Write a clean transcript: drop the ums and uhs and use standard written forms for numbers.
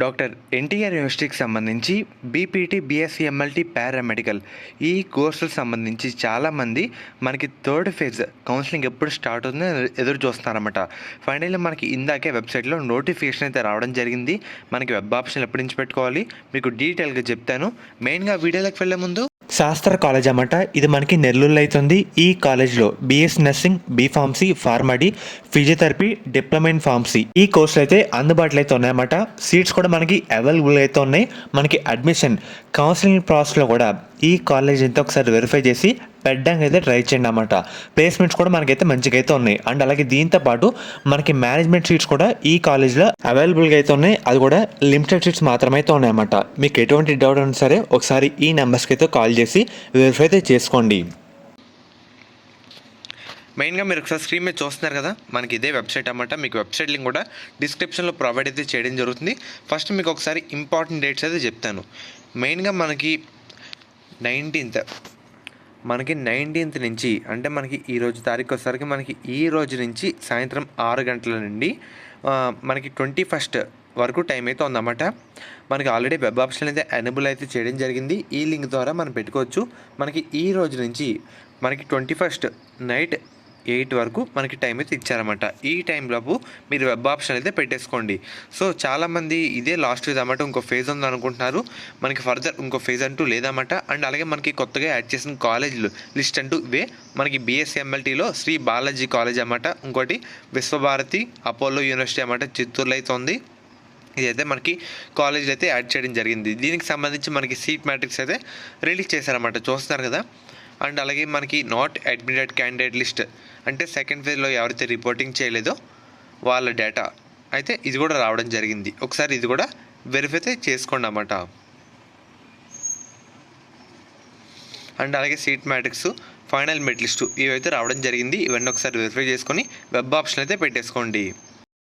Doctor NTR యూనివర్సిటీకి సంబంధించి BPT, BSc, MLT, paramedical ఈ కోర్సులకు సంబంధించి చాలామంది మనకి థర్డ్ ఫేజ్ కౌన్సిలింగ్ ఎప్పుడు స్టార్ట్ అవుతుందో ఎదురు చూస్తున్నారన్నమాట. ఫైనల్లీ మనకి ఇందాకే వెబ్సైట్లో నోటిఫికేషన్ అయితే రావడం జరిగింది. మనకి వెబ్ ఆప్షన్ ఎప్పటి నుంచి పెట్టుకోవాలి మీకు డీటెయిల్గా చెప్తాను. మెయిన్గా వీడియోలోకి వెళ్ళే ముందు శాస్త్ర కాలేజ్ అన్నమాట. ఇది మనకి నెల్లూరులో అవుతుంది. ఈ కాలేజ్లో BS nursing, B Pharmacy, PharmD, physiotherapy, diploma in pharmacy ఈ కోర్సులు అయితే అందుబాటులో అయితే ఉన్నాయన్నమాట. సీట్స్ కూడా మనకి అవైలబుల్ అయితే ఉన్నాయి. మనకి అడ్మిషన్ కౌన్సిలింగ్ ప్రాసెస్లో కూడా ఈ కాలేజ్ అయితే ఒకసారి వెరిఫై చేసి పెట్టడానికి అయితే ట్రై చేయండి అన్నమాట. ప్లేస్మెంట్స్ కూడా మనకైతే మంచిగా అయితే ఉన్నాయి. అండ్ అలాగే దీంతో పాటు మనకి మేనేజ్మెంట్ సీట్స్ కూడా ఈ కాలేజ్లో అవైలబుల్గా అయితే ఉన్నాయి. అది కూడా లిమిటెడ్ సీట్స్ మాత్రమైతే ఉన్నాయన్నమాట. మీకు ఎటువంటి డౌట్ ఉన్నా సరే ఒకసారి ఈ నెంబర్స్కి అయితే కాల్ చేసి వెరిఫై అయితే చేసుకోండి. మెయిన్గా మీరు ఒకసారి స్క్రీన్ మీద చూస్తున్నారు కదా, మనకి ఇదే వెబ్సైట్ అన్నమాట. మీకు వెబ్సైట్ లింక్ కూడా డిస్క్రిప్షన్లో ప్రొవైడ్ అయితే చేయడం జరుగుతుంది. ఫస్ట్ మీకు ఒకసారి ఇంపార్టెంట్ డేట్స్ అయితే చెప్తాను. మెయిన్గా మనకి 19th నుంచి అంటే మనకి ఈరోజు తారీఖు వచ్చేసరికి మనకి ఈ రోజు నుంచి సాయంత్రం 6 గంటల నుండి మనకి 21st వరకు టైం అయితే ఉందన్నమాట. మనకి ఆల్రెడీ వెబ్ ఆప్షన్ అయితే ఎనేబుల్ అయితే చేయడం జరిగింది. ఈ లింక్ ద్వారా మనం పెట్టుకోవచ్చు. మనకి ఈ రోజు నుంచి మనకి 21st నైట్ 8 వరకు మనకి టైం అయితే ఇచ్చారన్నమాట. ఈ టైంలోపు మీరు వెబ్ ఆప్షన్ అయితే పెట్టేసుకోండి. సో చాలామంది ఇదే లాస్ట్ ఫేజ్ అన్నమాట, ఇంకో ఫేజ్ ఉంది అనుకుంటున్నారు. మనకి ఫర్దర్ ఇంకో ఫేజ్ అంటూ లేదన్నమాట. అండ్ అలాగే మనకి కొత్తగా యాడ్ చేసిన కాలేజీలు లిస్ట్ అంటూ ఇవే. మనకి బీఎస్సీ ఎంఎల్టీలో శ్రీ బాలాజీ కాలేజ్ అన్నమాట, ఇంకోటి విశ్వభారతి అపోలో యూనివర్సిటీ అన్నమాట చిత్తూరులో అయితే ఉంది. ఇదైతే మనకి కాలేజీలు అయితే యాడ్ చేయడం జరిగింది. దీనికి సంబంధించి మనకి సీట్ మ్యాట్రిక్స్ అయితే రిలీజ్ చేశారన్నమాట, చూస్తున్నారు కదా. అండ్ అలాగే మనకి నాట్ అడ్మిటెడ్ క్యాండిడేట్ లిస్ట్ అంటే సెకండ్ ఫేజ్లో ఎవరైతే రిపోర్టింగ్ చేయలేదో వాళ్ళ డేటా అయితే ఇది కూడా రావడం జరిగింది. ఒకసారి ఇది కూడా వెరిఫై చేసుకోండి అన్నమాట. అండ్ అలాగే seat matrix, final merit list ఇవైతే రావడం జరిగింది. ఇవన్నీ ఒకసారి వెరిఫై చేసుకొని వెబ్ ఆప్షన్ అయితే పెట్టేసుకోండి.